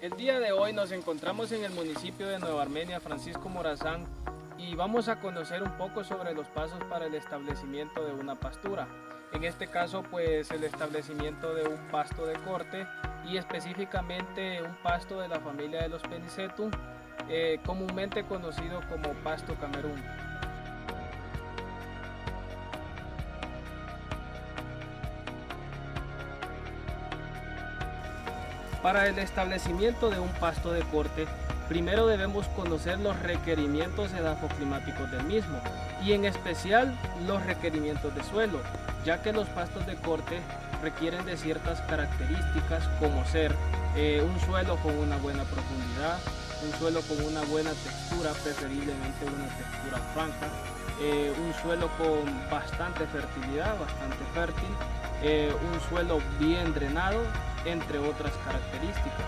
El día de hoy nos encontramos en el municipio de Nueva Armenia, Francisco Morazán, y vamos a conocer un poco sobre los pasos para el establecimiento de una pastura. En este caso, pues el establecimiento de un pasto de corte y específicamente un pasto de la familia de los Penicetum, comúnmente conocido como pasto Camerún. Para el establecimiento de un pasto de corte, primero debemos conocer los requerimientos edafoclimáticos del mismo y en especial los requerimientos de suelo, ya que los pastos de corte requieren de ciertas características como ser un suelo con una buena profundidad, un suelo con una buena textura, preferiblemente una textura franca, un suelo con bastante fertilidad, bastante fértil, un suelo bien drenado, entre otras características.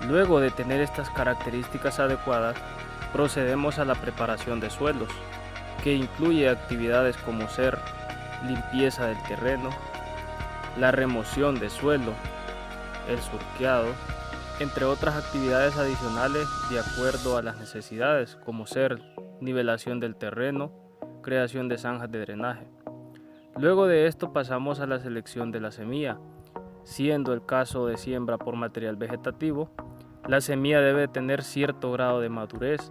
Luego de tener estas características adecuadas, procedemos a la preparación de suelos, que incluye actividades como ser limpieza del terreno, la remoción de suelo, el surqueado, entre otras actividades adicionales de acuerdo a las necesidades, como ser nivelación del terreno, creación de zanjas de drenaje. Luego de esto pasamos a la selección de la semilla. Siendo el caso de siembra por material vegetativo, la semilla debe tener cierto grado de madurez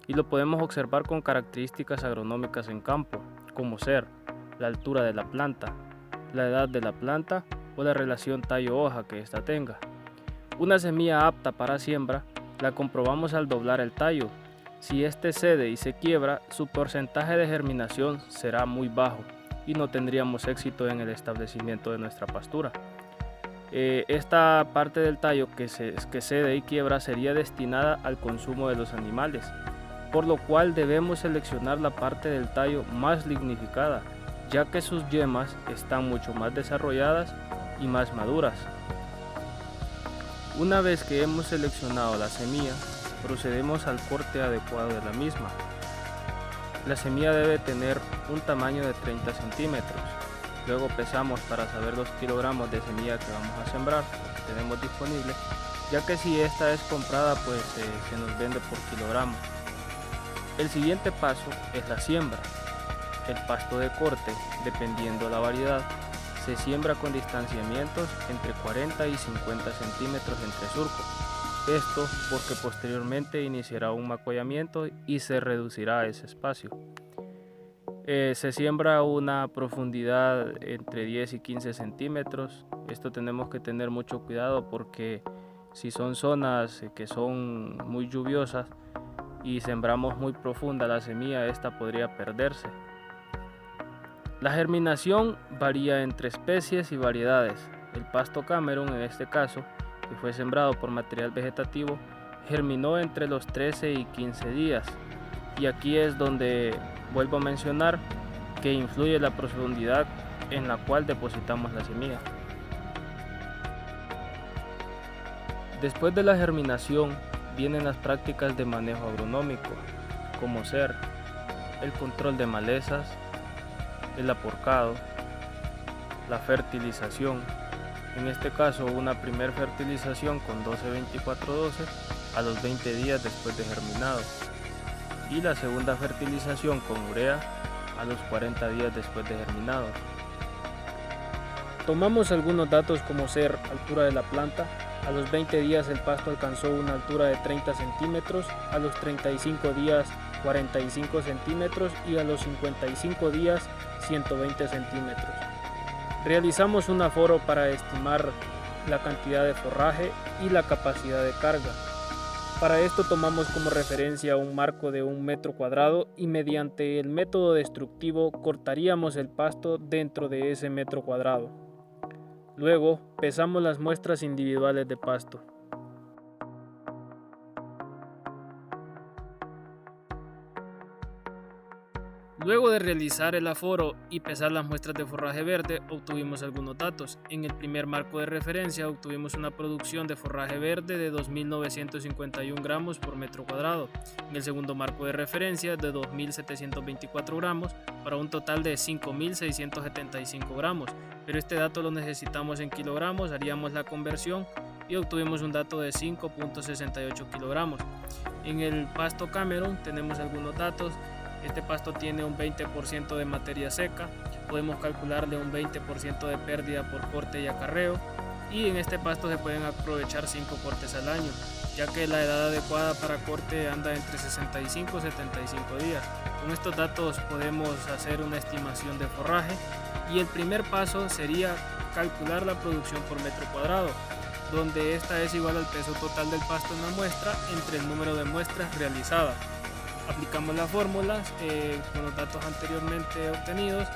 y lo podemos observar con características agronómicas en campo, como ser la altura de la planta, la edad de la planta o la relación tallo-hoja que ésta tenga. Una semilla apta para siembra la comprobamos al doblar el tallo. Si éste cede y se quiebra, su porcentaje de germinación será muy bajo y no tendríamos éxito en el establecimiento de nuestra pastura. Esta parte del tallo que cede y quiebra sería destinada al consumo de los animales, por lo cual debemos seleccionar la parte del tallo más lignificada, ya que sus yemas están mucho más desarrolladas y más maduras. Una vez que hemos seleccionado la semilla, procedemos al corte adecuado de la misma. La semilla debe tener un tamaño de 30 centímetros. Luego pesamos para saber los kilogramos de semilla que vamos a sembrar, que tenemos disponible, ya que si esta es comprada pues se nos vende por kilogramo. El siguiente paso es la siembra. El pasto de corte, dependiendo la variedad, se siembra con distanciamientos entre 40 y 50 centímetros entre surcos. Esto porque posteriormente iniciará un macollamiento y se reducirá ese espacio. Se siembra a una profundidad entre 10 y 15 centímetros. Esto tenemos que tener mucho cuidado porque si son zonas que son muy lluviosas y sembramos muy profunda la semilla, esta podría perderse. La germinación varía entre especies y variedades. El pasto Camerún, en este caso, que fue sembrado por material vegetativo, germinó entre los 13 y 15 días. Y aquí es donde vuelvo a mencionar que influye la profundidad en la cual depositamos la semilla. Después de la germinación vienen las prácticas de manejo agronómico, como ser el control de malezas, el aporcado, la fertilización. En este caso, una primer fertilización con 12-24-12 a los 20 días después de germinado. Y la segunda fertilización con urea a los 40 días después de germinado. Tomamos algunos datos como ser altura de la planta. A los 20 días el pasto alcanzó una altura de 30 centímetros, a los 35 días 45 centímetros y a los 55 días 120 centímetros. Realizamos un aforo para estimar la cantidad de forraje y la capacidad de carga. Para esto tomamos como referencia un marco de 1 metro cuadrado y mediante el método destructivo cortaríamos el pasto dentro de ese metro cuadrado. Luego pesamos las muestras individuales de pasto. Luego de realizar el aforo y pesar las muestras de forraje verde, obtuvimos algunos datos. En el primer marco de referencia obtuvimos una producción de forraje verde de 2.951 gramos por metro cuadrado. En el segundo marco de referencia de 2.724 gramos para un total de 5.675 gramos. Pero este dato lo necesitamos en kilogramos, haríamos la conversión y obtuvimos un dato de 5.68 kilogramos. En el pasto Cameron tenemos algunos datos. Este pasto tiene un 20% de materia seca, podemos calcularle un 20% de pérdida por corte y acarreo, y en este pasto se pueden aprovechar 5 cortes al año, ya que la edad adecuada para corte anda entre 65 y 75 días. Con estos datos podemos hacer una estimación de forraje, y el primer paso sería calcular la producción por metro cuadrado, donde esta es igual al peso total del pasto en la muestra entre el número de muestras realizadas. Aplicamos las fórmulas con los datos anteriormente obtenidos,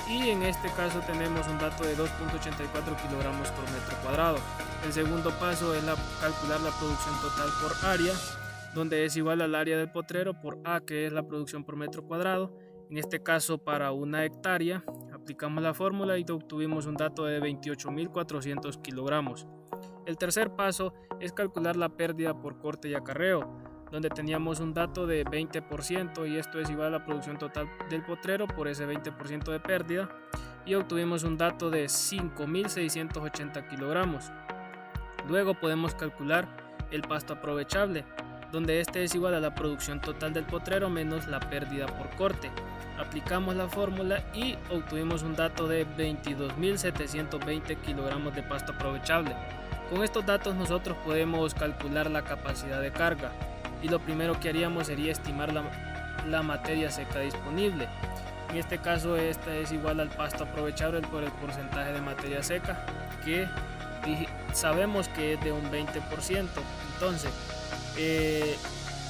y en este caso tenemos un dato de 2.84 kilogramos por metro cuadrado. El segundo paso es calcular la producción total por área, donde es igual al área del potrero por A, que es la producción por metro cuadrado. En este caso, para una hectárea, aplicamos la fórmula y obtuvimos un dato de 28.400 kilogramos. El tercer paso es calcular la pérdida por corte y acarreo, donde teníamos un dato de 20%, y esto es igual a la producción total del potrero por ese 20% de pérdida, y obtuvimos un dato de 5.680 kilogramos. Luego podemos calcular el pasto aprovechable, donde este es igual a la producción total del potrero menos la pérdida por corte. Aplicamos la fórmula y obtuvimos un dato de 22.720 kilogramos de pasto aprovechable. Con estos datos nosotros podemos calcular la capacidad de carga, y lo primero que haríamos sería estimar la materia seca disponible. En este caso esta es igual al pasto aprovechable por el porcentaje de materia seca, que sabemos que es de un 20%. Entonces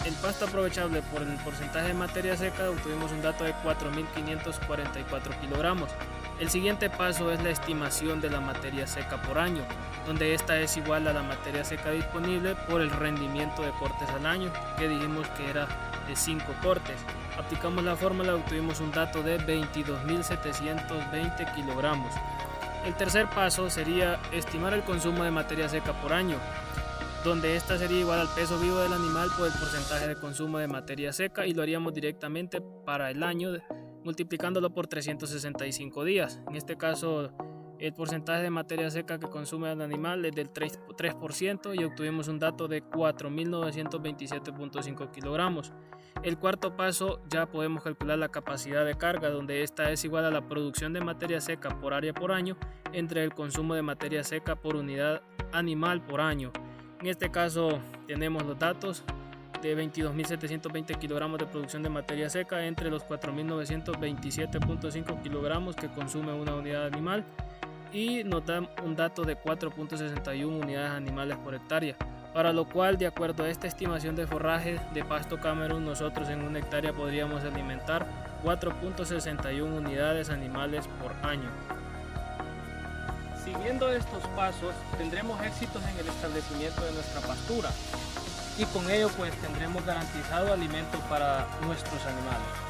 el pasto aprovechable por el porcentaje de materia seca obtuvimos un dato de 4.544 kilogramos. El siguiente paso es la estimación de la materia seca por año, donde esta es igual a la materia seca disponible por el rendimiento de cortes al año, que dijimos que era de 5 cortes. Aplicamos la fórmula y obtuvimos un dato de 22.720 kilogramos. El tercer paso sería estimar el consumo de materia seca por año, donde esta sería igual al peso vivo del animal por el porcentaje de consumo de materia seca, y lo haríamos directamente para el año multiplicándolo por 365 días. En este caso el porcentaje de materia seca que consume el animal es del 3%, y obtuvimos un dato de 4.927.5 kilogramos. El cuarto paso ya podemos calcular la capacidad de carga, donde esta es igual a la producción de materia seca por área por año entre el consumo de materia seca por unidad animal por año. En este caso tenemos los datos de 22.720 kilogramos de producción de materia seca entre los 4.927.5 kilogramos que consume una unidad animal, y nos da un dato de 4.61 unidades animales por hectárea, para lo cual, de acuerdo a esta estimación de forraje de pasto Cameron, nosotros en una hectárea podríamos alimentar 4.61 unidades animales por año. Siguiendo estos pasos tendremos éxitos en el establecimiento de nuestra pastura, y con ello pues tendremos garantizado alimento para nuestros animales.